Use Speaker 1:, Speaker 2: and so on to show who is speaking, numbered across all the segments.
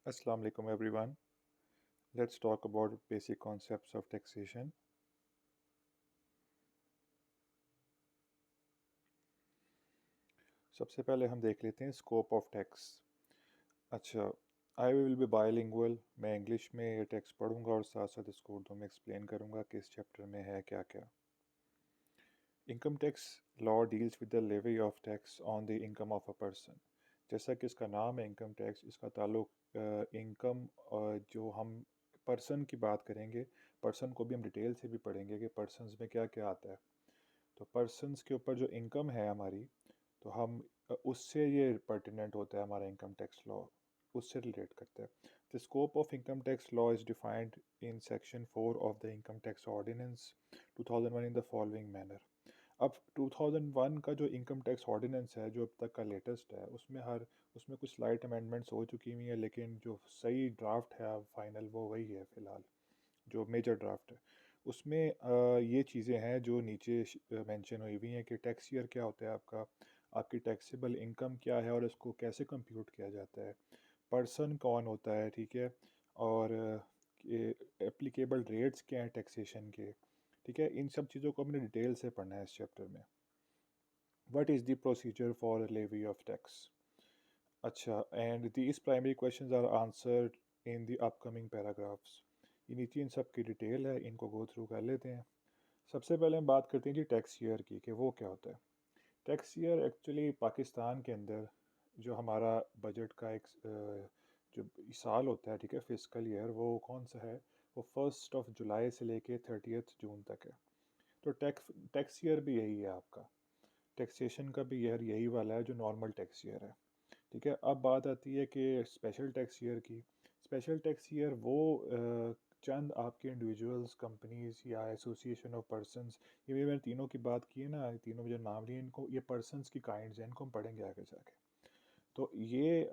Speaker 1: Assalamu alaikum everyone. Let's talk about basic concepts of taxation. सबसे पहले हम देख लेते हैं स्कोप ऑफ टैक्स। अच्छा, आई विल बी बायलिंगुअल। मैं इंग्लिश में ये टैक्स पढ़ूंगा और साथ साथ इसको उर्दू में एक्सप्लेन करूंगा कि इस चैप्टर में है क्या क्या। Income tax law deals with the levy of tax on the income of a person. जैसा कि इसका नाम है इनकम टैक्स, इसका ताल्लुक इनकम जो हम पर्सन की बात करेंगे, पर्सन को भी हम डिटेल से भी पढ़ेंगे कि पर्सनस में क्या क्या आता है। तो पर्सनस के ऊपर जो इनकम है हमारी, तो हम उससे ये पर्टिनेंट होता है हमारा इनकम टैक्स लॉ, उससे रिलेट करता है। The scope of income tax law is defined in section 4 of the income tax ordinance 2001 in the following manner. अब 2001 का जो इनकम टैक्स ऑर्डिनेंस है, जो अब तक का लेटेस्ट है, उसमें कुछ स्लाइट अमेंडमेंट्स हो चुकी हुई हैं, लेकिन जो सही ड्राफ्ट है अब फाइनल वो वही है फ़िलहाल, जो मेजर ड्राफ्ट है। उसमें ये चीज़ें हैं जो नीचे मेंशन हुई हुई हैं कि टैक्स ईयर क्या होता है आपका, आपकी टैक्सेबल इनकम क्या है और इसको कैसे कंप्यूट किया जाता है, पर्सन कौन होता है, ठीक है, और एप्लीकेबल रेट्स क्या हैं टैक्सेशन के, ठीक है। इन सब चीज़ों को हमने डिटेल से पढ़ना है इस चैप्टर में। What is the procedure for levy of tax. अच्छा, and these primary questions are answered in the upcoming paragraphs. ये नीचे इन सब की डिटेल है, इनको गो थ्रू कर लेते हैं। सबसे पहले हम बात करते हैं जी टैक्स ईयर की, कि वो क्या होता है। टैक्स ईयर एक्चुअली पाकिस्तान के अंदर जो हमारा बजट का एक जो साल होता है, ठीक है, फिस्कल ईयर, वो कौन सा है, वो 1 जुलाई से लेके 30 जून तक है। तो टैक्स ईयर भी यही है आपका, टैक्सेशन का भी ईयर यही वाला है जो नॉर्मल टैक्स ईयर है, ठीक है। अब बात आती है कि स्पेशल टैक्स ईयर की। स्पेशल टैक्स ईयर वो चंद आपके इंडिविजुअल्स, कंपनीज या एसोसिएशन ऑफ पर्सन्स, ये भी मैंने तीनों की बात की है ना, तीनों में जो नाम लिए इनको, ये पर्सन्स की काइंड्स हैं, इनको हम पढ़ेंगे आगे जाके। तो ये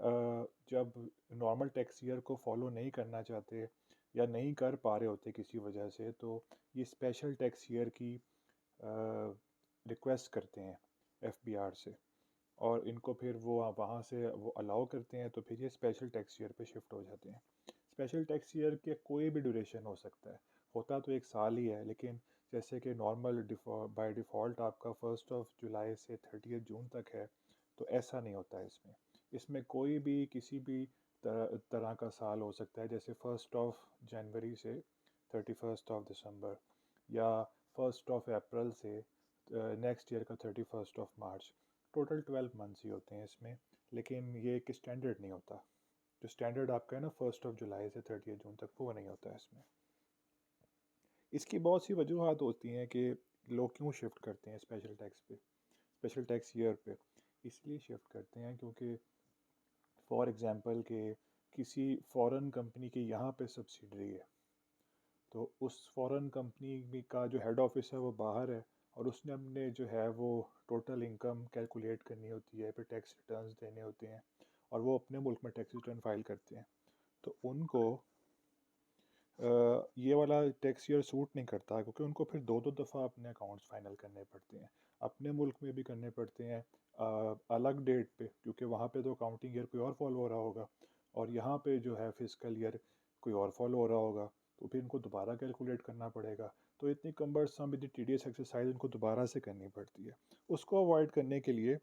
Speaker 1: जब नॉर्मल टैक्स ईयर को फॉलो नहीं करना चाहते या नहीं कर पा रहे होते किसी वजह से, तो ये स्पेशल टैक्स ईयर की रिक्वेस्ट करते हैं एफबीआर से, और इनको फिर वो वहाँ से वो अलाउ करते हैं, तो फिर ये स्पेशल टैक्स ईयर पे शिफ्ट हो जाते हैं। स्पेशल टैक्स ईयर के कोई भी ड्यूरेशन हो सकता है, होता तो 1 साल ही है, लेकिन जैसे कि नॉर्मल बाय डिफ़ॉल्ट आपका 1 जुलाई से 30 जून तक है, तो ऐसा नहीं होता है इसमें। इसमें कोई भी किसी भी तरह का साल हो सकता है, जैसे 1 जनवरी से 31 दिसंबर, या 1 अप्रैल से नेक्स्ट ईयर का 31 मार्च। टोटल 12 मंथ्स ही होते हैं इसमें, लेकिन ये एक स्टैंडर्ड नहीं होता। जो स्टैंडर्ड आपका है ना 1 जुलाई से 30 जून तक, वो नहीं होता है इसमें। इसकी बहुत सी वजूहत होती हैं कि लोग क्यों शिफ्ट करते हैं स्पेशल टैक्स पे, स्पेशल टैक्स ईयर पे। इसलिए शिफ्ट करते हैं क्योंकि फॉर एग्ज़ाम्पल कि किसी फॉरेन कंपनी की यहाँ पे सब्सिडरी है, तो उस फॉरेन कंपनी का जो हेड ऑफिस है वो बाहर है, और उसने हमने जो है वो टोटल इनकम कैलकुलेट करनी होती है, फिर टैक्स रिटर्न्स देने होते हैं, और वो अपने मुल्क में टैक्स रिटर्न फाइल करते हैं। तो उनको ये वाला टैक्स ईयर सूट नहीं करता, क्योंकि उनको फिर दो दो दफ़ा अपने अकाउंट्स फाइनल करने पड़ते हैं, अपने मुल्क में भी करने पड़ते हैं अलग डेट पे, क्योंकि वहाँ पे तो अकाउंटिंग ईयर कोई और फॉलो हो रहा होगा, और यहाँ पे जो है फिजिकल ईयर कोई और फॉलो हो रहा होगा, तो फिर इनको दोबारा कैलकुलेट करना पड़ेगा। तो इतनी कम्बरसम, इतनी टीडियस एक्सरसाइज उनको दोबारा से करनी पड़ती है। उसको अवॉइड करने के लिए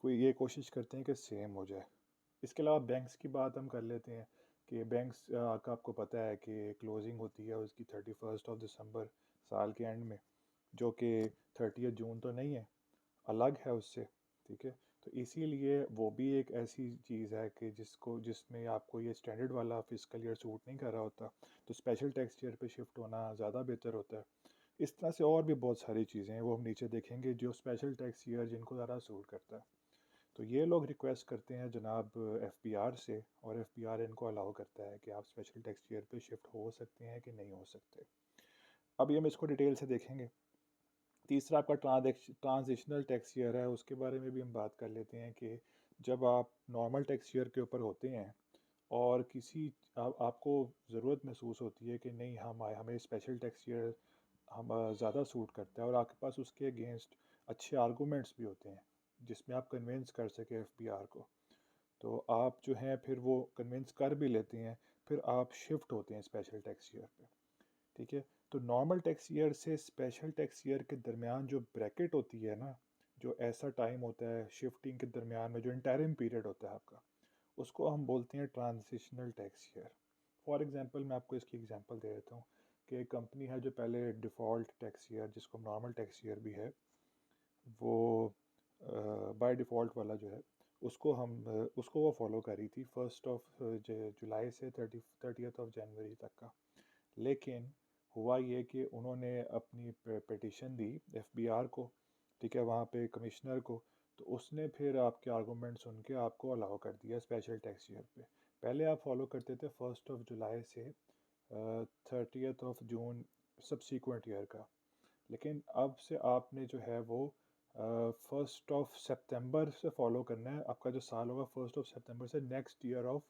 Speaker 1: कोई ये कोशिश करते हैं कि सेम हो जाए। इसके अलावा बैंक्स की बात हम कर लेते हैं कि बैंक्स का आपको पता है कि क्लोजिंग होती है उसकी 31 दिसंबर, साल के एंड में, जो कि 30 जून तो नहीं है, अलग है उससे, ठीक है। तो इसीलिए वो भी एक ऐसी चीज़ है कि जिसमें आपको ये स्टैंडर्ड वाला फिजिकल ईयर सूट नहीं कर रहा होता, तो स्पेशल टैक्स ईयर पे शिफ्ट होना ज़्यादा बेहतर होता है। इस तरह से और भी बहुत सारी चीज़ें हैं, वो हम नीचे देखेंगे, जो स्पेशल टैक्स ईयर जिनको ज़्यादा सूट करता है। तो ये लोग रिक्वेस्ट करते हैं जनाब एफबीआर से, और एफबीआर इनको अलाउ करता है कि आप स्पेशल टैक्स ईयर पे शिफ्ट हो सकते हैं कि नहीं हो सकते। अभी हम इसको डिटेल से देखेंगे। तीसरा आपका ट्रांजिशनल टैक्स ईयर है, उसके बारे में भी हम बात कर लेते हैं कि जब आप नॉर्मल टैक्स ईयर के ऊपर होते हैं और आपको ज़रूरत महसूस होती है कि नहीं, हमें स्पेशल टैक्स ईयर हम ज़्यादा सूट करता है, और आपके पास उसके अगेंस्ट अच्छे आर्गूमेंट्स भी होते हैं जिसमें आप कन्विंस कर सके एफबीआर को, तो आप जो हैं फिर वो कन्विंस कर भी लेते हैं, फिर आप शिफ्ट होते हैं स्पेशल टैक्स ईयर पे। ठीक है, तो नॉर्मल टैक्स ईयर से स्पेशल टैक्स ईयर के दरमियान जो ब्रैकेट होती है ना, जो ऐसा टाइम होता है शिफ्टिंग के दरमियान में, जो इंटरिम पीरियड होता है आपका, उसको हम बोलते हैं transitional tax year. For example मैं आपको इसकी एग्जांपल दे देता हूँ कि एक कंपनी है जो पहले डिफ़ॉल्ट टैक्स ईयर, जिसको नॉर्मल टैक्स ईयर भी है, वो बाय डिफ़ॉल्ट वाला जो है, उसको वो फॉलो करी थी 1 जुलाई से 30 जनवरी तक का। लेकिन हुआ ये कि उन्होंने अपनी पिटिशन दी एफबीआर को, ठीक है, वहाँ पे कमिश्नर को। तो उसने फिर आपके आर्गूमेंट सुन के आपको अलाउ कर दिया स्पेशल टैक्स ईयर पे। पहले आप फॉलो करते थे 1 जुलाई से 30 जून सब्सिक्वेंट ईयर का, लेकिन अब से आपने जो है वो 1 सितंबर से फॉलो करना है। आपका जो साल होगा 1 सितंबर से नेक्स्ट ईयर ऑफ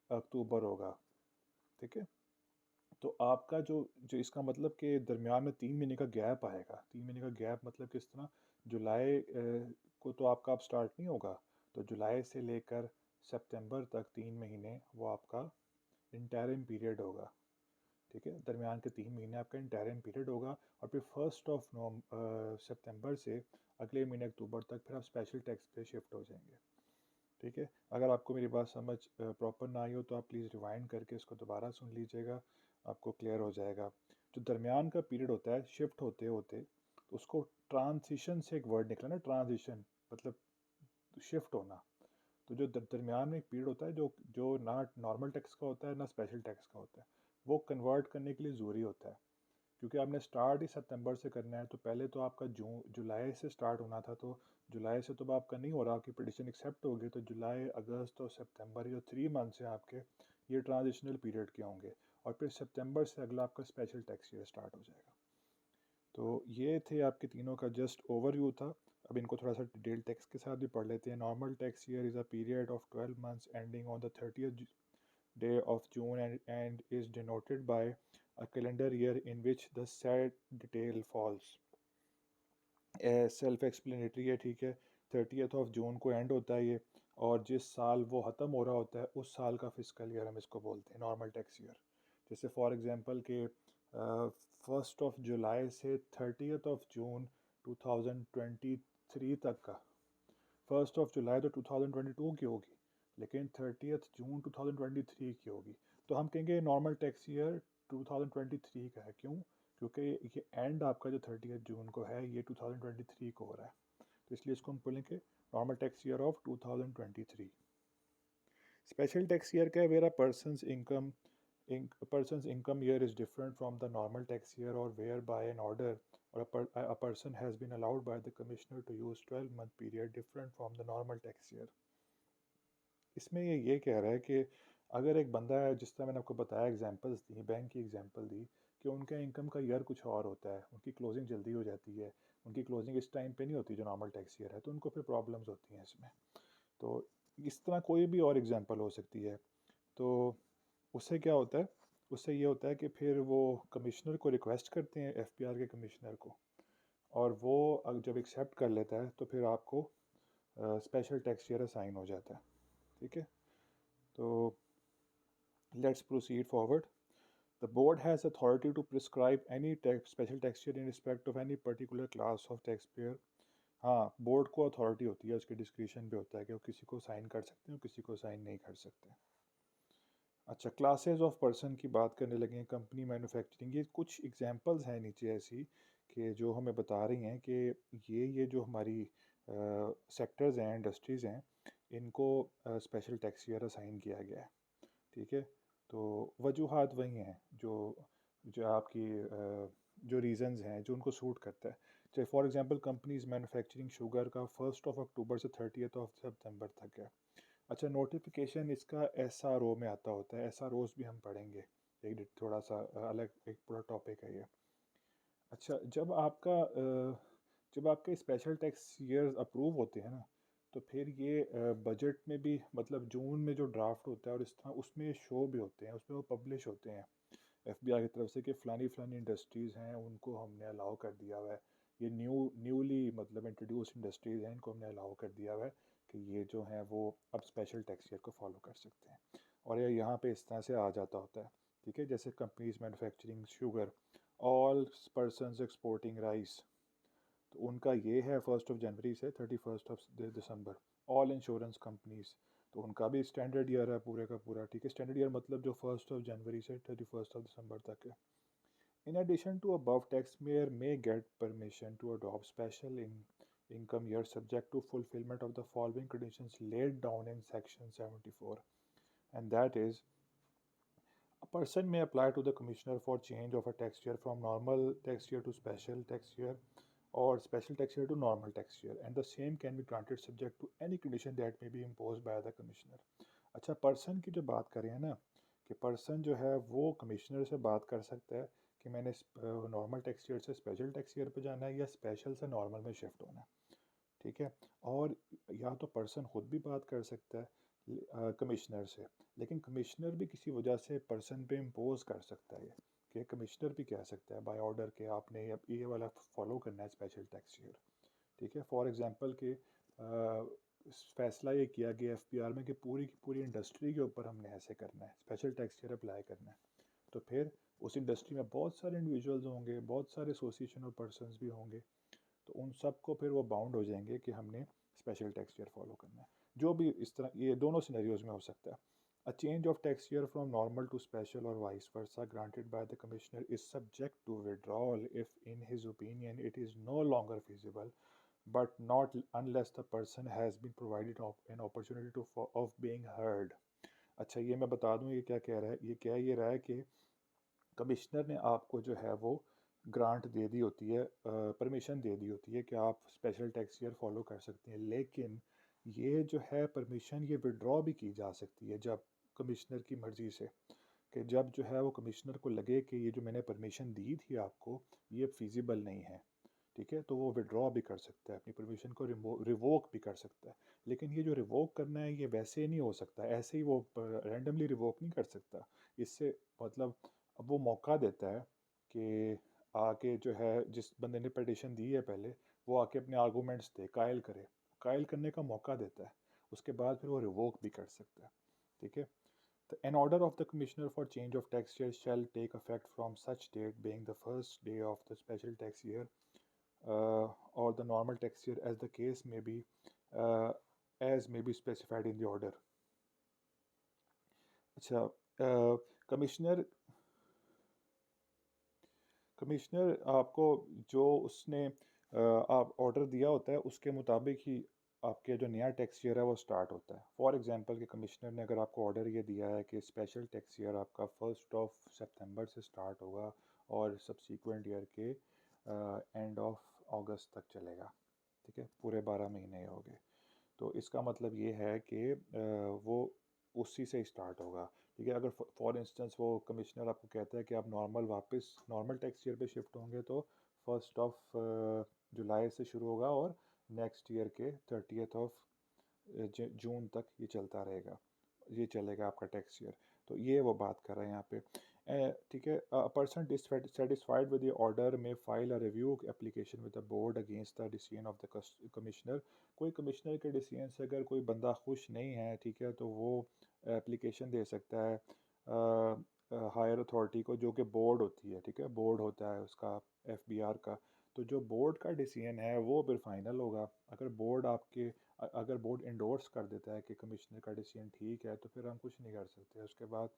Speaker 1: अक्टूबर होगा। ठीक है, तो आपका जो जो इसका मतलब कि दरमियान में 3 महीने का गैप आएगा। 3 महीने का गैप मतलब किस तरह, जुलाई को तो आपका अब स्टार्ट नहीं होगा, तो जुलाई से लेकर सितंबर तक 3 महीने वो आपका इंटरिम पीरियड होगा। ठीक है, दरमियान के 3 महीने आपका इंटरिम पीरियड होगा, और फिर 1 सितंबर से अगले महीने अक्टूबर तक फिर आप स्पेशल टैक्स पे शिफ्ट हो जाएंगे। ठीक है, अगर आपको मेरी बात समझ प्रॉपर ना आई हो तो आप प्लीज़ रिवाइंड करके इसको दोबारा सुन लीजिएगा, आपको क्लियर हो जाएगा। जो दरमियान का पीरियड होता है शिफ्ट होते होते, तो उसको ट्रांजिशन से एक वर्ड निकला ना, ट्रांजिशन मतलब शिफ्ट होना। तो जो दरमियान में एक पीरियड होता है जो जो ना नॉर्मल टैक्स का होता है ना स्पेशल टैक्स का होता है, वो कन्वर्ट करने के लिए ज़रूरी होता है। क्योंकि आपने स्टार्ट ही सितंबर से करना है, तो पहले तो आपका जून जुलाई से स्टार्ट होना था, तो जुलाई से तो अब आपका नहीं हो रहा, आपकी पिटिशन एक्सेप्ट होगी, तो जुलाई अगस्त और सितंबर, ये जो 3 मंथ्स हैं आपके, ये ट्रांजिशनल पीरियड के होंगे, और फिर सितंबर से अगला आपका स्पेशल टैक्स ईयर स्टार्ट हो जाएगा। तो ये थे आपके तीनों का जस्ट ओवरव्यू था। अब इनको थोड़ा सा डिटेल टेक्स्ट के साथ भी पढ़ लेते हैं। Normal tax year is a period of 12 months ending on the 30th day of June, and is denoted by a calendar year in which the said detail falls. Self explanatory है, ठीक है। 30th of June को and होता है ये, और जिस साल वो ख़त्म हो रहा होता है उस साल का फिजिकल ईयर हम इसको बोलते हैं नॉर्मल टैक्स ईयर। जैसे फॉर एग्जांपल के 1 जुलाई से 30th of June 2023 तक का, 1 जुलाई तो 2022 की होगी, लेकिन 30th June 2023 की होगी, तो हम कहेंगे नॉर्मल टैक्स ईयर 2023 का है। क्यों? क्योंकि ये एंड आपका जो 30th June को है ये 2023 को हो रहा है, तो इसलिए इसको हम बोलेंगे normal tax year of 2023। Special tax year का है where person's income year is different from the normal tax year, or whereby an order or a person has been allowed by the commissioner to use 12-month period different from the normal tax year। इसमें ये कह रहा है कि अगर एक बंदा है, जिस तरह मैंने आपको बताया एग्जांपल्स दी, बैंक की एग्जांपल दी, कि उनका इनकम का ईयर कुछ और होता है, उनकी क्लोजिंग जल्दी हो जाती है, उनकी क्लोजिंग इस टाइम पे नहीं होती जो नॉर्मल टैक्स ईयर है, तो उनको फिर प्रॉब्लम्स होती हैं इसमें। तो इस तरह कोई भी और एग्जांपल हो सकती है। तो उससे क्या होता है, उससे ये होता है कि फिर वो कमिश्नर को रिक्वेस्ट करते हैं, एफपीआर के कमिश्नर को, और वो जब एक्सेप्ट कर लेता है तो फिर आपको स्पेशल टैक्स ईयर असाइन हो जाता है। ठीक है, तो let's proceed forward. The board has authority to prescribe any special tax year in respect of any particular class of taxpayer। हाँ, बोर्ड को अथॉरिटी होती है, उसके डिस्क्रिशन पे होता है कि वो किसी को साइन कर सकते हैं और किसी को साइन नहीं कर सकते। अच्छा, क्लासेस ऑफ पर्सन की बात करने लगे हैं, कंपनी, मैन्युफैक्चरिंग, ये कुछ एग्जांपल्स हैं नीचे ऐसी कि जो हमें बता रही हैं कि ये जो हमारी सेक्टर्स हैं, इंडस्ट्रीज़ हैं, इनको स्पेशल टैक्स ईयर असाइन किया गया है। ठीक है, तो वजूहात वही हैं जो जो आपकी जो रीज़न्स हैं जो उनको सूट करता है। जैसे for example companies manufacturing sugar का 1 अक्टूबर से 30 सितंबर तक है। अच्छा, नोटिफिकेशन इसका एसआरओ में आता होता है, एसआरओस भी हम पढ़ेंगे, एक थोड़ा सा अलग एक पूरा टॉपिक है ये। अच्छा, जब आपके स्पेशल टैक्स ईयर्स अप्रूव होते हैं ना, तो फिर ये बजट में भी, मतलब जून में जो ड्राफ्ट होता है और इस तरह उसमें शो भी होते हैं, उसमें वो पब्लिश होते हैं एफबीआई की तरफ से कि फ़लानी फ़लानी इंडस्ट्रीज़ हैं, उनको हमने अलाउ कर दिया हुआ है। ये न्यूली मतलब इंट्रोड्यूस इंडस्ट्रीज़ हैं, इनको हमने अलाउ कर दिया हुआ है कि ये जो हैं वो अब स्पेशल टैक्स ईयर को फॉलो कर सकते हैं। और ये यहाँ पे इस तरह से आ जाता होता है, ठीक है। जैसे companies manufacturing sugar, all persons exporting rice, तो उनका ये है 1 जनवरी से 31 दिसंबर। ऑल इंश्योरेंस कंपनीज, तो उनका भी स्टैंडर्ड ईयर है पूरे का पूरा, ठीक है। स्टैंडर्ड ईयर मतलब जो 1 जनवरी से 31 दिसंबर तक है। In addition to above, taxpayer may get permission to adopt special income year subject to fulfillment of the following conditions laid down in section 74, and that is, a person may apply to the commissioner for change of a tax year from normal tax year to special tax year or special tax year to normal tax year, and the same can be granted subject to any condition that may be imposed by the commissioner. अच्छा, person की जो बात करें ना, कि person जो है वो कमिश्नर से बात कर सकता है कि मैंने नॉर्मल टैक्स ईयर से स्पेशल टैक्स ईयर पे जाना है या स्पेशल से नॉर्मल में शिफ्ट होना है, ठीक है। और या तो पर्सन खुद भी बात कर सकता है कमिश्नर से, लेकिन कमिश्नर भी किसी वजह से पर्सन पे इम्पोज कर सकता है कि कमिश्नर भी कह सकता है बाय ऑर्डर के आपने अब ये वाला फॉलो करना है स्पेशल टैक्स ईयर, ठीक है। फॉर एग्जांपल के फैसला ये किया गया एफपीआर में कि पूरी की पूरी इंडस्ट्री के ऊपर हमने ऐसे करना है, स्पेशल टैक्स ईयर अप्लाई करना है, तो फिर उस इंडस्ट्री में बहुत सारे इंडिविजुअल्स होंगे, बहुत सारे एसोसिएशन और पर्सनस भी होंगे, तो उन सब को फिर वो बाउंड हो जाएंगे कि हमने स्पेशल टैक्स ईयर फॉलो करना है। जो भी इस तरह ये दोनों सिनेरियोज में हो सकता है। A change of tax year from normal to special or vice versa granted by the commissioner is subject to withdrawal if in his opinion it is no longer feasible, but not unless the person has been provided an opportunity to of being heard। अच्छा, ये मैं बता दूं ये क्या कह रहा है, ये कह ये रहा है कि कमिश्नर ने आपको जो है वो ग्रांट दे दी होती है, परमिशन दे दी होती है कि आप स्पेशल टैक्स ईयर फॉलो कर सकते हैं, लेकिन ये जो है परमिशन ये विड्रॉ भी की जा सकती है जब कमिश्नर की मर्ज़ी से, कि जब जो है वो कमिश्नर को लगे कि ये जो मैंने परमिशन दी थी आपको ये फिजिबल नहीं है, ठीक है, तो वो विड्रॉ भी कर सकता है, अपनी परमिशन को रिवोक भी कर सकता है। लेकिन ये जो रिवोक करना है ये वैसे नहीं हो सकता, ऐसे ही वो रैंडमली रिवोक नहीं कर सकता। इससे मतलब अब वो मौका देता है कि आके जो है जिस बंदे ने पटिशन दी है पहले, वो आके अपने आर्गूमेंट्स दे, कायल करे, कायल करने का मौका देता है, उसके बाद फिर वो रिवोक भी कर सकता है, ठीक है। An order of the Commissioner for change of tax year shall take effect from such date being the first day of the special tax year or the normal tax year as the case may be, uh, as may be specified in the order। अच्छा, commissioner commissioner आपको जो उसने आप order दिया होता है उसके मुताबिक ही आपके जो नया टैक्स ईयर है वो स्टार्ट होता है। फॉर एग्जांपल कि कमिश्नर ने अगर आपको ऑर्डर ये दिया है कि स्पेशल टैक्स ईयर आपका 1 सितंबर से स्टार्ट होगा और सब्सीक्वेंट ईयर के एंड ऑफ अगस्त तक चलेगा, ठीक है, पूरे 12 महीने हो गए, तो इसका मतलब ये है कि वो उसी से स्टार्ट होगा, ठीक है। अगर फॉर इंस्टेंस वो कमिश्नर आपको कहता है कि आप नॉर्मल वापस नॉर्मल टैक्स ईयर पे शिफ्ट होंगे तो 1 जुलाई से शुरू होगा और नेक्स्ट ईयर के 30 जून तक ये चलता रहेगा, ये चलेगा आपका टैक्स ईयर। तो ये वो बात कर रहे हैं यहाँ पे, ठीक है। Person dissatisfied with the order may file a review application with the board against the decision of the commissioner. कोई कमिश्नर के डिसीजन से अगर कोई बंदा खुश नहीं है, ठीक है, तो वो एप्लीकेशन दे सकता है हायर अथॉरिटी को, जो कि बोर्ड होती है, ठीक है, बोर्ड होता है उसका एफबीआर का। तो जो बोर्ड का डिसीजन है वो फिर फाइनल होगा। अगर बोर्ड आपके अगर बोर्ड इंडोर्स कर देता है कि कमिश्नर का डिसीजन ठीक है तो फिर हम कुछ नहीं कर सकते उसके बाद।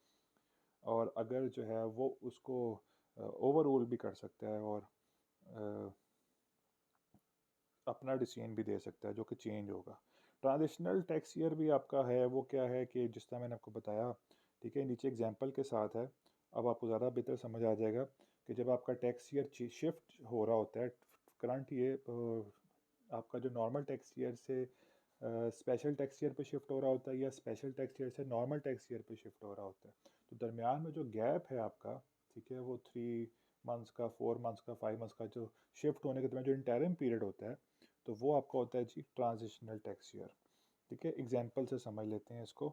Speaker 1: और अगर जो है वो उसको ओवर रूल भी कर सकता है और अपना डिसीजन भी दे सकता है जो कि चेंज होगा। ट्रांजिशनल टैक्स ईयर भी आपका है, वो क्या है कि जिस तरह मैंने आपको बताया, ठीक है, नीचे एग्जांपल के साथ है, अब आपको ज़्यादा बेहतर समझ आ जाएगा कि जब आपका टैक्स ईयर शिफ्ट हो रहा होता है, करंट ये आपका जो नॉर्मल टैक्स ईयर से स्पेशल टैक्स ईयर पे शिफ्ट हो रहा होता है या स्पेशल टैक्स ईयर से नॉर्मल टैक्स ईयर पे शिफ्ट हो रहा होता है, तो दरमियान में जो गैप है आपका, ठीक है, वो 3 मंथ्स का, 4 मंथ्स का, 5 मंथ्स का जो शिफ्ट होने के दरमियान जो इंटरिम पीरियड होता है, तो वो आपका होता है जी ट्रांजिशनल टैक्स ईयर, ठीक है। एग्जांपल से समझ लेते हैं इसको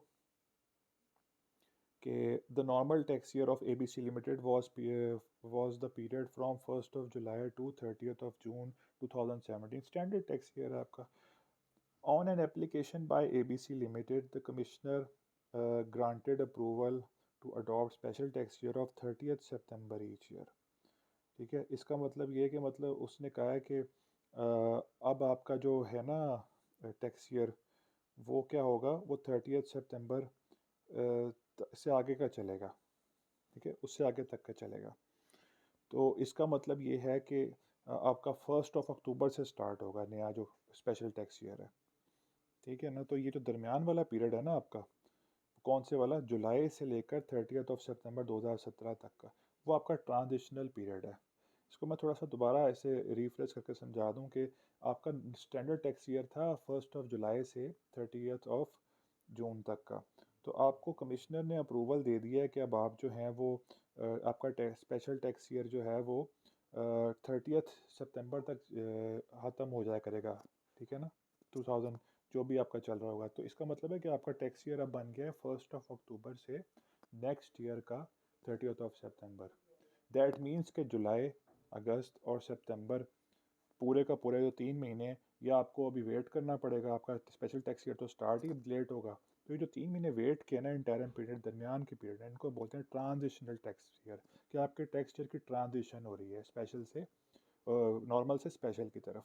Speaker 1: कि the normal tax year of ABC limited was the period from 1 July to 30 June 2017। Standard tax year है आपका। On an application by ABC Limited, the Commissioner granted approval to adopt special tax year of 30th September each year. ठीक है, इसका मतलब ये है कि मतलब उसने कहा है कि अब आपका जो है ना टैक्स ईयर, वो क्या होगा, वो 30th सितंबर से आगे का चलेगा। ठीक है, उससे आगे तक का चलेगा। तो इसका मतलब ये है कि आपका 1 अक्टूबर से स्टार्ट होगा नया जो स्पेशल टैक्स ईयर है। ठीक है ना, तो ये जो दरमियान वाला पीरियड है ना आपका, कौन से वाला, जुलाई से लेकर 30 सितंबर 2017 तक का, वो आपका ट्रांजिशनल पीरियड है। इसको मैं थोड़ा सा दोबारा ऐसे रिफ्रेश करके समझा दूं कि आपका स्टैंडर्ड टैक्स ईयर था 1 जुलाई से 30 जून तक का। तो आपको कमिश्नर ने अप्रूवल दे दिया है कि अब आप जो हैं वो आपका स्पेशल टैक्स ईयर जो है वो 30 सितंबर तक ख़त्म हो जाया करेगा। ठीक है ना, 2000 जो भी आपका चल रहा होगा। तो इसका मतलब है कि आपका टैक्स ईयर अब बन गया है 1 अक्टूबर से नेक्स्ट ईयर का 30 सितंबर। दैट मीन्स कि जुलाई, अगस्त और सितंबर पूरे का पूरे जो 3 महीने, या आपको अभी वेट करना पड़ेगा, आपका स्पेशल टैक्स ईयर तो स्टार्ट ही लेट होगा। तो ये जो 3 महीने वेट किया ना, इंटरम पीरियड, दरमियान की पीरियड है, इनको बोलते हैं ट्रांजिशनल टैक्स ईयर। कि आपके टैक्स ईयर की ट्रांजिशन हो रही है स्पेशल से नॉर्मल से स्पेशल की तरफ।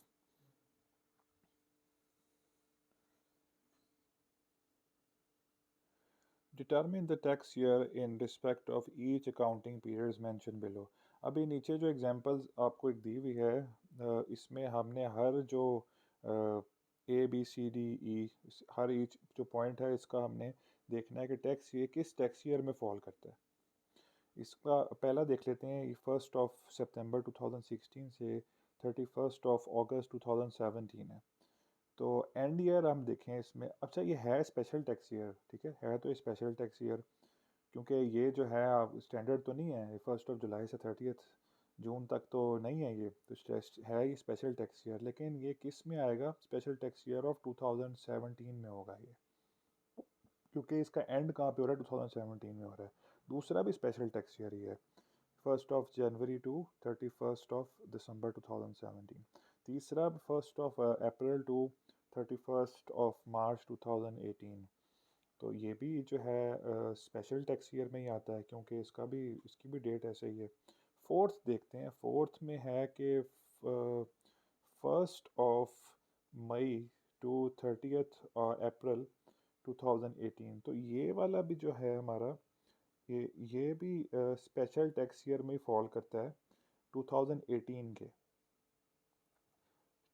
Speaker 1: Determine the tax year in respect of each accounting periods mentioned below। अभी नीचे जो एग्जांपल्स आपको एक दी हुई है, इसमें हमने हर जो A B C D E, हर ईच जो पॉइंट है इसका हमने देखना है कि टैक्स ये किस टैक्स ईयर में फॉल करता है। इसका पहला देख लेते हैं, 1 सितंबर 2016 से 31 अगस्त 2017 है। तो एंड ईयर हम देखें इसमें, अच्छा ये है स्पेशल टैक्स ईयर, ठीक है तो ये स्पेशल टैक्स ईयर, क्योंकि ये जो है आप स्टैंडर्ड तो नहीं है, 1 जुलाई से 30 जून तक तो नहीं है ये, तो है ये स्पेशल टैक्स ईयर। लेकिन ये किस में आएगा, स्पेशल टैक्स ईयर ऑफ 2017 में होगा ये, क्योंकि इसका एंड कहाँ पे हो रहा है, 2017 में हो रहा है। दूसरा भी स्पेशल टैक्स ईयर ही है, 1 जनवरी टू 31 दिसंबर 2017। तीसरा 1 अप्रैल टू 31 मार्च 2018। तो ये भी जो है स्पेशल टैक्स ईयर में ही आता है, क्योंकि इसकी भी डेट ऐसे ही है। फोर्थ देखते हैं, फोर्थ में है कि 1 मई टू 30 अप्रैल 2018। तो ये वाला भी जो है हमारा, ये भी स्पेशल टैक्स ईयर में ही फॉल करता है, 2018 के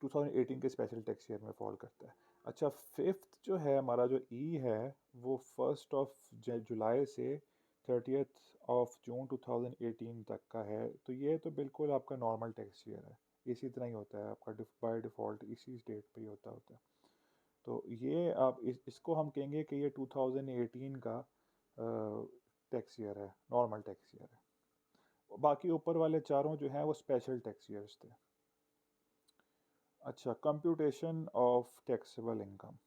Speaker 1: 2018 के स्पेशल टैक्स ईयर में फॉल करता है। अच्छा, फिफ्थ जो है हमारा जो ई है, वो 1 जुलाई से 30 जून 2018 तक का है। तो ये तो बिल्कुल आपका नॉर्मल टैक्स ईयर है, इसी तरह ही होता है आपका, बाय डिफ़ॉल्ट इसी डेट पे ही होता है। तो ये आप इसको हम कहेंगे कि ये 2018 का टैक्स ईयर है, नॉर्मल टैक्स ईयर है। बाकी ऊपर वाले चारों जो हैं वो स्पेशल टैक्स ईयर्स थे। अच्छा, कंप्यूटेशन ऑफ टैक्सेबल इनकम।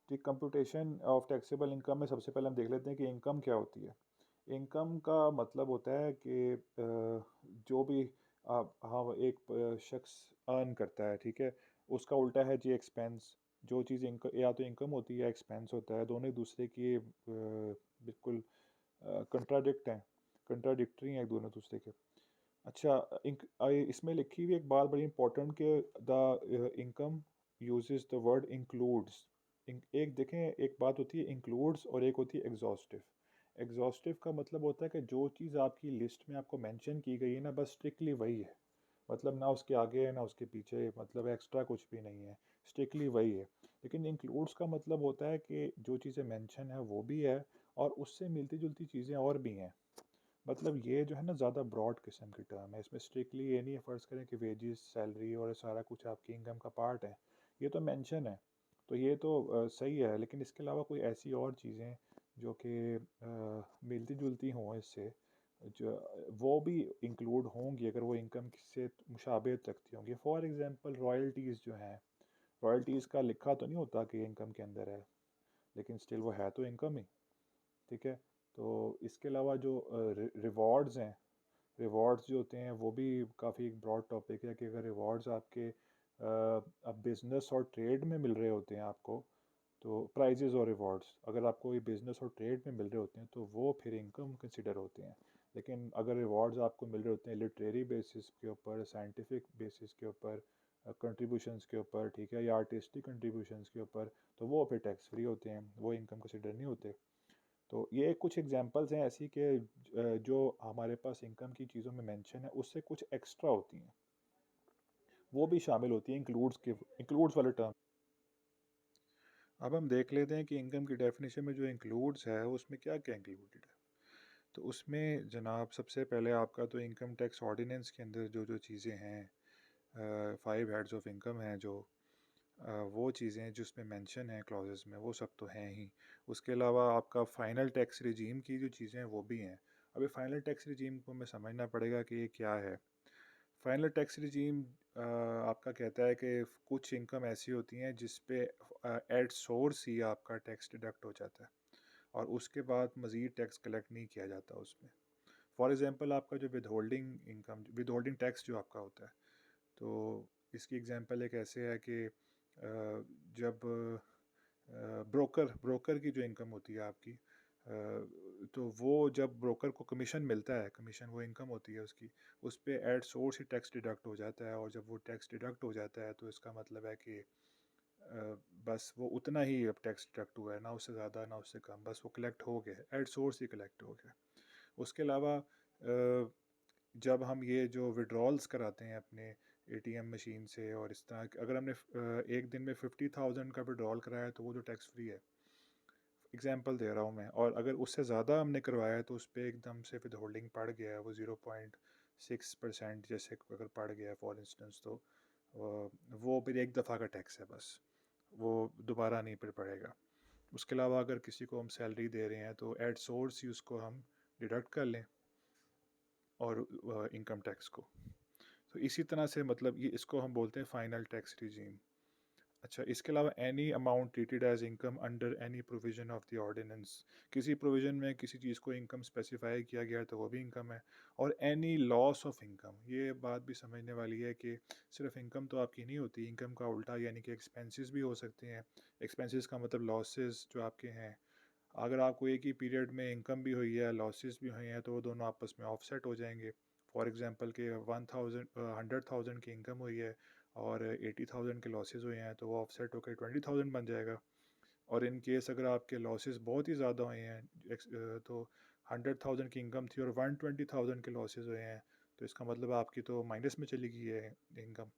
Speaker 1: ठीक, कंप्यूटेशन ऑफ टैक्सेबल इनकम में सबसे पहले हम देख लेते हैं कि इनकम क्या होती है। इनकम का मतलब होता है कि जो भी आप, हाँ, एक शख्स अर्न करता है, ठीक है, उसका उल्टा है जी एक्सपेंस। जो चीज़ इनकम, या तो इनकम होती है या एक्सपेंस होता है, दोनों एक दूसरे की बिल्कुल कंट्राडिक्ट हैं, कंट्राडिक्टरी हैं एक दोनों दूसरे के। अच्छा, इसमें लिखी हुई एक बात बड़ी इंपॉर्टेंट कि the income uses the word includes. एक देखें, एक बात होती है इंक्लूड्स और एक होती है एग्जॉस्टिव। एग्जॉस्टिव का मतलब होता है कि जो चीज़ आपकी लिस्ट में आपको मेंशन की गई है ना, बस स्ट्रिक्टली वही है, मतलब ना उसके आगे है ना उसके पीछे, मतलब एक्स्ट्रा कुछ भी नहीं है, स्ट्रिक्टली वही है। लेकिन इंक्लूड्स का मतलब होता है कि जो चीज़ें मेंशन है वो भी है, और उससे मिलती जुलती चीज़ें और भी हैं। मतलब ये जो है ना ज़्यादा ब्रॉड किस्म की टर्म है, इसमें स्ट्रिक्टली ये नहीं है, फ़र्ज़ करें कि वेजेस, सैलरी और सारा कुछ आपकी इनकम का पार्ट है, ये तो मेंशन है, तो ये तो सही है। लेकिन इसके अलावा कोई ऐसी और चीज़ें जो कि मिलती जुलती हों इससे, जो वो भी इंक्लूड होंगी अगर वो इनकम से मुशाबहत रखती होंगी। फॉर एग्ज़ाम्पल रॉयल्टीज़ जो हैं, रॉयल्टीज़ का लिखा तो नहीं होता कि इनकम के अंदर है, लेकिन स्टिल वो है तो इनकम ही। ठीक है, तो इसके अलावा जो रिवॉर्ड्स हैं, रिवॉर्ड्स जो होते हैं वो भी काफ़ी ब्रॉड टॉपिक है, कि अगर रिवॉर्ड्स आपके अब बिज़नेस और ट्रेड में मिल रहे होते हैं आपको, तो प्राइजेस और रिवॉर्ड्स अगर आपको ये बिज़नेस और ट्रेड में मिल रहे होते हैं तो वो फिर इनकम कंसिडर होते हैं। लेकिन अगर रिवॉर्ड्स आपको मिल रहे होते हैं लिटरेरी बेसिस के ऊपर, साइंटिफिक बेसिस के ऊपर, कंट्रीब्यूशंस के ऊपर, ठीक है, या आर्टिस्टिक कंट्रीब्यूशंस के ऊपर, तो वो फिर टैक्स फ्री होते हैं, वो इनकम कंसिडर नहीं होते। तो ये कुछ एग्जांपल्स हैं ऐसी कि जो हमारे पास इनकम की चीज़ों में मेंशन है उससे कुछ एक्स्ट्रा होती हैं, वो भी शामिल होती हैं इंक्लूड्स वाले टर्म। अब हम देख लेते हैं कि इनकम की डेफिनेशन में जो इंक्लूड्स है उसमें क्या क्या इंक्लूडेड है। तो उसमें जनाब सबसे पहले आपका तो इनकम टैक्स ऑर्डिनेंस के अंदर जो जो चीज़ें हैं, 5 हेड्स ऑफ इनकम हैं जो, वो चीज़ें जिसमें मेंशन है क्लॉजेस में, वो सब तो हैं ही। उसके अलावा आपका फ़ाइनल टैक्स रिजीम की जो चीज़ें हैं वो भी हैं। अभी फ़ाइनल टैक्स रिजीम को हमें समझना पड़ेगा कि ये क्या है। फाइनल टैक्स रिजीम आपका कहता है कि कुछ इनकम ऐसी होती हैं जिस पे एट सोर्स ही आपका टैक्स डिडक्ट हो जाता है और उसके बाद मज़ीद टैक्स कलेक्ट नहीं किया जाता उसमें। फॉर एग्ज़ाम्पल आपका जो विद होल्डिंग टैक्स जो आपका होता है, तो इसकी एग्ज़ाम्पल एक ऐसे है कि जब ब्रोकर ब्रोकर की जो इनकम होती है आपकी, तो वो जब ब्रोकर को कमीशन मिलता है, कमीशन वो इनकम होती है उसकी, उस पे at source he tax deduct हो जाता है। और जब वो टैक्स डिडक्ट हो जाता है तो इसका मतलब है कि बस वो उतना ही अब टैक्स डिडक्ट हुआ है, ना उससे ज़्यादा ना उससे कम, बस वो कलेक्ट हो गया, एट सोर्स ही कलेक्ट हो गया। उसके अलावा जब हम ये जो विड्रॉल्स कराते हैं अपने एटीएम मशीन से और इस तरह अगर हमने एक दिन में 50,000 का विड्रॉल कराया तो वो जो टैक्स फ्री है, एग्जांपल दे रहा हूँ मैं। और अगर उससे ज़्यादा हमने करवाया है तो उस पर एकदम से विद होल्डिंग पड़ गया है, वो 0.6% जैसे अगर पड़ गया है फॉर इंस्टेंस, तो वो फिर एक दफ़ा का टैक्स है बस, वो दोबारा नहीं फिर पड़ेगा। उसके अलावा अगर किसी को हम सैलरी दे रहे हैं तो एट सोर्स ही उसको हम डिडक्ट कर लें और इनकम टैक्स को। तो इसी तरह से मतलब ये इसको हम बोलते हैं फाइनल टैक्स रिजीम। अच्छा, इसके अलावा any amount treated as income under any provision of the ordinance, किसी प्रोविजन में किसी चीज़ को इनकम स्पेसिफाई किया गया है तो वो भी इनकम है। और एनी लॉस ऑफ इनकम, ये बात भी समझने वाली है कि सिर्फ इनकम तो आपकी नहीं होती, इनकम का उल्टा यानी कि एक्सपेंसेस भी हो सकते हैं। एक्सपेंसेस का मतलब लॉसेस जो आपके हैं। अगर आपको एक ही पीरियड में इनकम भी हुई है, लॉसेस भी हुए हैं, तो वो दोनों आपस में ऑफसेट हो जाएंगे। फॉर एग्जांपल के 100,000 की इनकम हुई है और 80,000 के लॉसेस हुए हैं, तो वो ऑफसेट होकर 20,000 बन जाएगा। और इन केस अगर आपके लॉसेस बहुत ही ज़्यादा हुए हैं, तो 100,000 की इनकम थी और 120,000 के लॉसेस हुए हैं, तो इसका मतलब आपकी तो माइनस में चली गई है इनकम,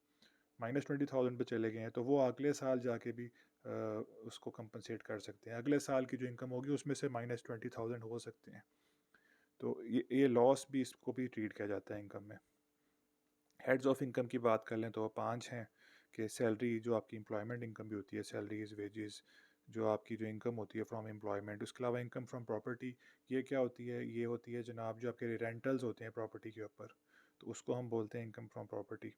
Speaker 1: -20,000 पे चले गए हैं, तो वो अगले साल जाके भी उसको कंपनसेट कर सकते हैं। अगले साल की जो इनकम होगी उसमें से -20,000 हो सकते हैं। तो ये लॉस भी, इसको भी ट्रीट किया जाता है इनकम में। हेड्स ऑफ इनकम की बात कर लें तो 5 हैं कि सैलरी जो आपकी एम्प्लॉयमेंट इनकम भी होती है, सैलरीज वेजेस, जो आपकी जो इनकम होती है फ्रॉम एम्प्लॉयमेंट। उसके अलावा इनकम फ्रॉम प्रॉपर्टी, ये क्या होती है? ये होती है जनाब जो आपके रेंटल्स होते हैं प्रॉपर्टी के ऊपर, तो उसको हम बोलते हैं इनकम फ्रॉम प्रॉपर्टी।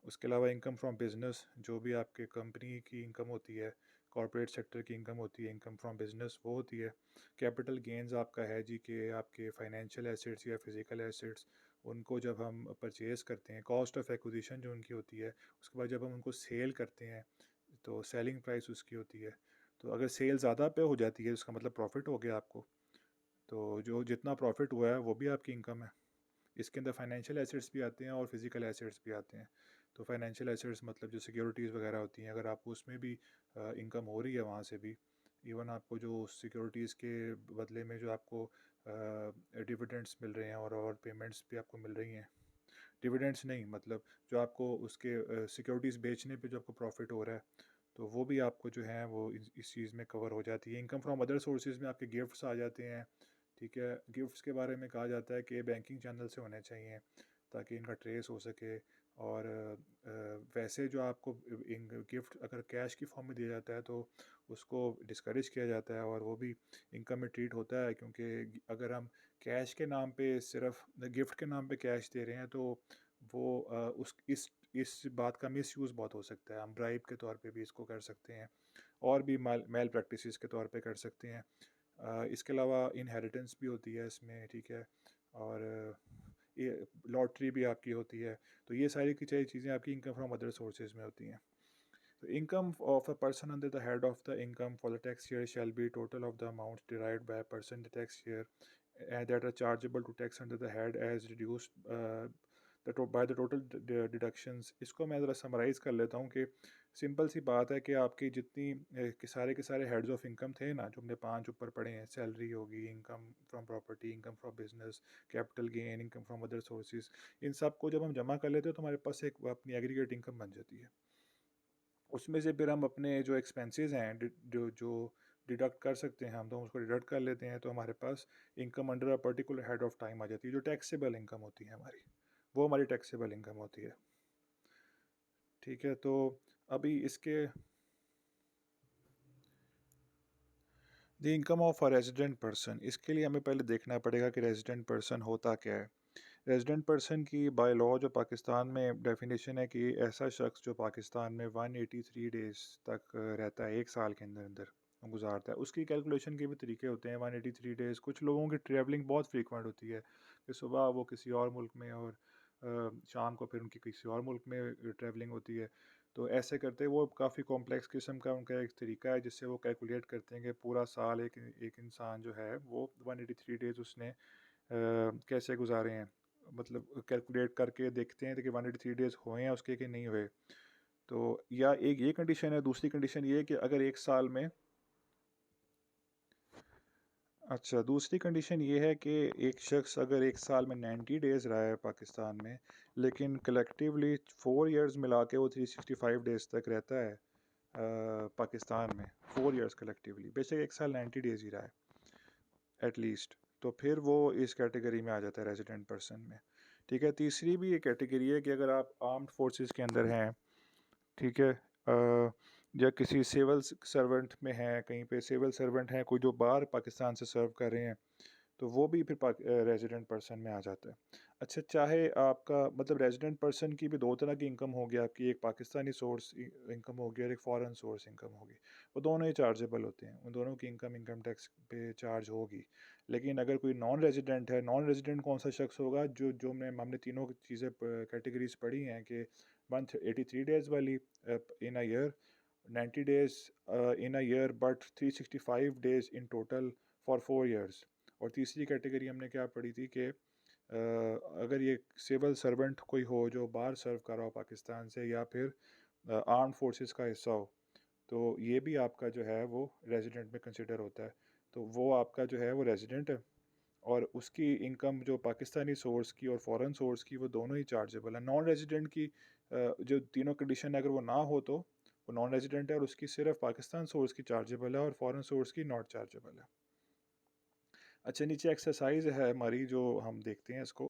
Speaker 1: उसके अलावा इनकम फ्रॉम बिजनेस, जो भी आपके कंपनी की इनकम होती है, कॉरपोरेट सेक्टर की इनकम होती है, इनकम फ्रॉम बिजनेस वो होती है। कैपिटल गेंस आपका है जी कि आपके फाइनेंशियल एसेट्स या फिजिकल एसेट्स, उनको जब हम परचेज़ करते हैं, कॉस्ट ऑफ एक्विजिशन जो उनकी होती है, उसके बाद जब हम उनको सेल करते हैं तो सेलिंग प्राइस उसकी होती है। तो अगर सेल ज़्यादा पे हो जाती है उसका मतलब प्रॉफिट हो गया आपको, तो जो जितना प्रॉफिट हुआ है वो भी आपकी इनकम है। इसके अंदर फाइनेंशियल एसेट्स भी आते हैं और फिजिकल एसेट्स भी आते हैं। तो फाइनेंशियल एसेट्स मतलब जो सिक्योरिटीज़ वगैरह होती हैं, अगर आपको उसमें भी इनकम हो रही है वहाँ से भी, इवन आपको जो सिक्योरिटीज़ के बदले में जो आपको डिविडेंड्स मिल रहे हैं और पेमेंट्स भी आपको मिल रही हैं, डिविडेंड्स नहीं मतलब जो आपको उसके सिक्योरिटीज़ बेचने पे जो आपको प्रॉफिट हो रहा है, तो वो भी आपको जो है वो इस चीज़ में कवर हो जाती है। इनकम फ्रॉम अदर सोर्सेज में आपके गिफ्ट्स आ जाते हैं, ठीक है। गिफ्ट्स के बारे में कहा जाता है कि बैंकिंग चैनल से होने चाहिए ताकि इनका ट्रेस हो सके। और वैसे जो आपको गिफ्ट अगर कैश की फॉर्म में दिया जाता है तो उसको डिस्करेज किया जाता है और वो भी इनकम में ट्रीट होता है, क्योंकि अगर हम कैश के नाम पे सिर्फ गिफ्ट के नाम पे कैश दे रहे हैं तो वो उस इस बात का मिस यूज़ बहुत हो सकता है। हम ब्राइब के तौर पे भी इसको कर सकते हैं और भी मेल प्रैक्टिसेस के तौर पे कर सकते हैं। इसके अलावा इनहेरिटेंस भी होती है इसमें, ठीक है। और लॉटरी भी आपकी होती है। तो ये सारी की सारी चीज़ें आपकी इनकम फ्रॉम अदर सोर्सेज में होती हैं। The income of a person under the head of the income for the tax year shall be total of the amounts derived by a person the tax year that are chargeable to tax under the head as reduced by the total deductions। इसको मैं ज़रा summarise कर लेता हूँ कि simple सी बात है कि आपकी जितनी के सारे हेड्स ऑफ इनकम थे ना, जो हमने 5 ऊपर पढ़े हैं, सैलरी होगी, income from property, income from business, capital gain, income from other sources, इन सब को जब हम जमा कर लेते हैं तो हमारे पास एक अपनी एग्रीगेट इनकम बन जाती है। उसमें से फिर हम अपने जो एक्सपेंसेस हैं जो जो डिडक्ट कर सकते हैं, हम तो उसको डिडक्ट कर लेते हैं, तो हमारे पास income under a particular head of time आ जाती है, जो टैक्सेबल इनकम होती है हमारी, वो हमारी टैक्सेबल इनकम होती है। ठीक है, तो अभी इसके the income of a resident person, इसके लिए हमें पहले देखना पड़ेगा कि रेजिडेंट पर्सन होता क्या है। रेजिडेंट पर्सन की बाय लॉ जो पाकिस्तान में डेफिनेशन है कि ऐसा शख्स जो पाकिस्तान में 183 डेज़ तक रहता है, एक साल के अंदर अंदर गुजारता है। उसकी कैलकुलेशन के भी तरीके होते हैं। 183 डेज़, कुछ लोगों की ट्रैवलिंग बहुत फ्रीक्वेंट होती है कि सुबह वो किसी और मुल्क में और शाम को फिर उनकी किसी और मुल्क में ट्रैवलिंग होती है। तो ऐसे करते वो काफ़ी कॉम्प्लेक्स किस्म का उनका एक तरीका है जिससे वो कैलकुलेट करते हैं कि पूरा साल एक एक इंसान जो है वो 183 डेज़ उसने कैसे गुजारे हैं। मतलब कैलकुलेट करके देखते हैं कि 183 डेज़ हुए हैं उसके कि नहीं हुए। तो या एक ये कंडीशन है, दूसरी कंडीशन ये है कि अगर एक साल में, अच्छा, दूसरी कंडीशन ये है कि एक शख्स अगर एक साल में 90 डेज़ रहा है पाकिस्तान में, लेकिन कलेक्टिवली 4 इयर्स मिला के वो 365 डेज़ तक रहता है पाकिस्तान में, 4 इयर्स कलेक्टिवली, बेशक एक साल 90 डेज़ ही रहा है एटलीस्ट, तो फिर वो इस कैटेगरी में आ जाता है रेजिडेंट पर्सन में। ठीक है, तीसरी भी ये कैटेगरी है कि अगर आप आर्म्ड फोर्सेस के अंदर हैं, ठीक है, या किसी सिविल सर्वेंट में हैं, कहीं पे सिविल सर्वेंट हैं कोई जो बाहर पाकिस्तान से सर्व कर रहे हैं, तो वो भी फिर रेजिडेंट पर्सन में आ जाता है। अच्छा, चाहे आपका मतलब रेजिडेंट पर्सन की भी दो तरह की इनकम होगी, आपकी एक पाकिस्तानी सोर्स इनकम होगी और एक फ़ॉरेन सोर्स इनकम होगी। वो दोनों ही चार्जेबल होते हैं, उन दोनों की इनकम इनकम टैक्स पे चार्ज होगी। लेकिन अगर कोई नॉन रेजिडेंट है, नॉन रेजिडेंट कौन सा शख्स होगा, जो जो हमने तीनों चीज़ें कैटेगरीज पढ़ी हैं कि 183 डेज़ वाली इन a year, 90 days in a year but 365 days in total for 4 years। और तीसरी कैटेगरी हमने क्या पढ़ी थी कि अगर ये सिविल सर्वेंट कोई हो जो बाहर सर्व कर रहा हो पाकिस्तान से, या फिर आर्म फोर्सेस का हिस्सा हो, तो ये भी आपका जो है वो रेजिडेंट में कंसिडर होता है। तो वो आपका जो है वो रेजिडेंट है, और उसकी इनकम जो पाकिस्तानी सोर्स की और फॉरेन सोर्स की वो दोनों ही चार्जेबल है। नॉन रेजिडेंट की जो तीनों कंडीशन अगर वो ना हो तो वो नॉन रेजिडेंट है और उसकी सिर्फ पाकिस्तान सोर्स की चार्जेबल है और फॉरेन सोर्स की नॉट चार्जेबल है। अच्छा, नीचे एक्सरसाइज है हमारी जो हम देखते हैं इसको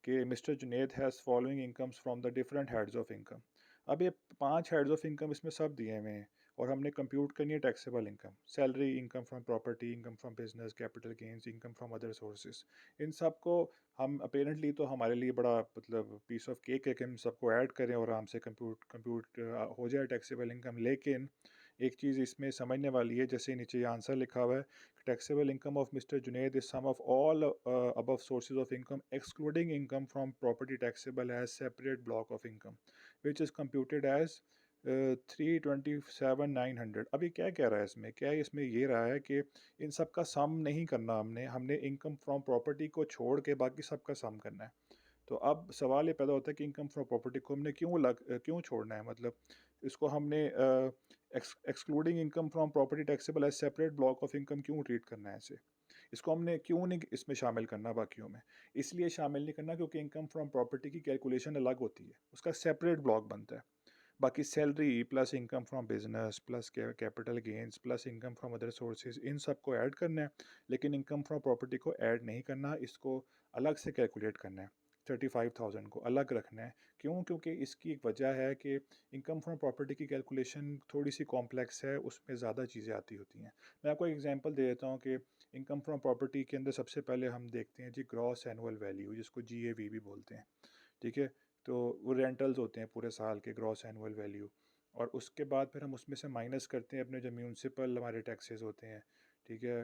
Speaker 1: कि mister Junaid has following incomes from the different heads of income. अब ये 5 हेड्स ऑफ इनकम इसमें सब दिए हुए हैं और हमने कंप्यूट करनी है taxable income, salary, income from property, income from business, capital gains, income from other sources. इन सब को हम अपेरेंटली तो हमारे लिए बड़ा मतलब पीस ऑफ केक है कि हम सबको ऐड करें और आराम से कंप्यूट कंप्यूट हो जाए टैक्सेबल इनकम। लेकिन एक चीज़ इसमें समझने वाली है, जैसे नीचे ये आंसर लिखा हुआ है, taxable income of Mr. Junaid is sum of all above sources of income excluding income from property taxable as separate block of income which is computed as 327,900। अभी क्या कह रहा है इसमें, क्या है इसमें ये रहा है कि इन सब का सम नहीं करना, हमने हमने इनकम फ्रॉम प्रॉपर्टी को छोड़ के बाकी सब का सम करना है। तो अब सवाल ये पैदा होता है कि इनकम फ्रॉम प्रॉपर्टी को हमने क्यों छोड़ना है, मतलब इसको हमने excluding income from property taxable as separate block of income क्यों ट्रीट करना है इसे, इसको हमने क्यों नहीं इसमें शामिल करना बाकियों में। इसलिए शामिल नहीं करना क्योंकि इनकम फ्रॉम प्रॉपर्टी की कैलकुलेशन अलग होती है, उसका सेपरेट ब्लॉक बनता है। बाकी salary plus income from business plus capital gains plus income from other sources, इन सब को ऐड करना है, लेकिन इनकम फ्रॉम प्रॉपर्टी को ऐड नहीं करना, इसको अलग से कैलकुलेट करना है, 35,000 को अलग रखना है। क्यों? क्योंकि इसकी एक वजह है कि इनकम फ्रॉम प्रॉपर्टी की कैलकुलेशन थोड़ी सी कॉम्प्लेक्स है, उसमें ज़्यादा चीज़ें आती होती हैं। मैं आपको एक एग्जांपल दे देता हूँ कि इनकम फ्रॉम प्रॉपर्टी के अंदर सबसे पहले हम देखते हैं जी ग्रॉस एनुअल वैल्यू, जिसको GAV भी बोलते हैं। ठीक है, तो वो रेंटल्स होते हैं पूरे साल के, ग्रॉस एनुअल वैल्यू। और उसके बाद फिर हम उसमें से माइनस करते हैं अपने जो म्यूनसिपल हमारे टैक्सेस होते हैं। ठीक है,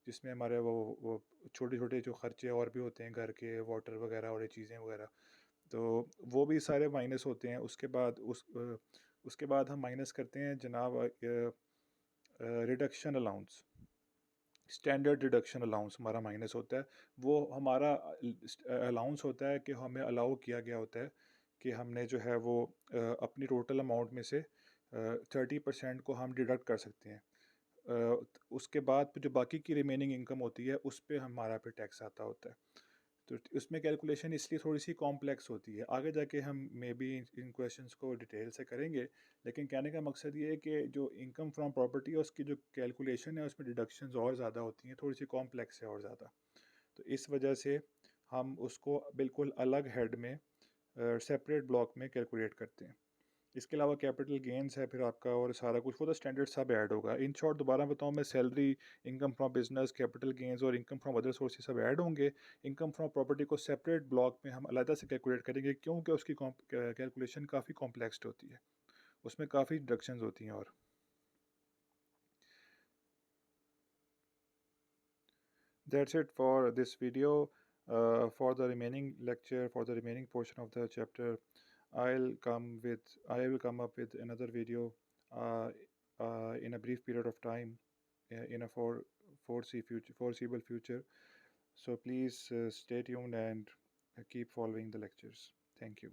Speaker 1: जिसमें हमारे वो छोटे छोटे जो खर्चे और भी होते हैं घर के, वाटर वगैरह और ये चीज़ें वगैरह, तो वो भी सारे माइनस होते हैं। उसके बाद उसके बाद हम माइनस करते हैं जनाब reduction allowance. Standard reduction allowance हमारा माइनस होता है। वो हमारा अलाउंस होता है कि हमें अलाउ किया गया होता है कि हमने जो है वो अपनी टोटल अमाउंट में से 30% को हम डिडक्ट कर सकते हैं। उसके बाद जो बाकी की रिमेनिंग इनकम होती है उस पे हमारा फिर टैक्स आता होता है। तो उसमें कैलकुलेशन इसलिए थोड़ी सी कॉम्प्लेक्स होती है। आगे जाके हम मे बी इन क्वेश्चंस को डिटेल से करेंगे, लेकिन कहने का मकसद ये है कि जो इनकम फ्रॉम प्रॉपर्टी है उसकी जो कैलकुलेशन है उसमें डिडक्शंस और ज़्यादा होती हैं, थोड़ी सी कॉम्प्लेक्स है और ज़्यादा। तो इस वजह से हम उसको बिल्कुल अलग हेड में सेपरेट ब्लॉक में कैलकुलेट करते हैं। इसके अलावा कैपिटल गेंस है फिर आपका, और सारा कुछ वो तो स्टैंडर्ड सब ऐड होगा। इन शॉर्ट दोबारा बताऊँ मैं, salary, income from business, capital gains और इनकम फ्रॉम अदर सोर्सेज सब ऐड होंगे। इनकम फ्रॉम प्रॉपर्टी को सेपरेट ब्लॉक में हम अलग से कैलकुलेट करेंगे, क्योंकि उसकी कैलकुलेशन काफ़ी कॉम्प्लेक्स होती है, उसमें काफ़ी डिडक्शंस होती हैं। और that's it for this video. For the remaining lecture, for the remaining portion of the chapter, I will come up with another video uh, in a brief period of time, in a foreseeable future. So please stay tuned and keep following the lectures. Thank you.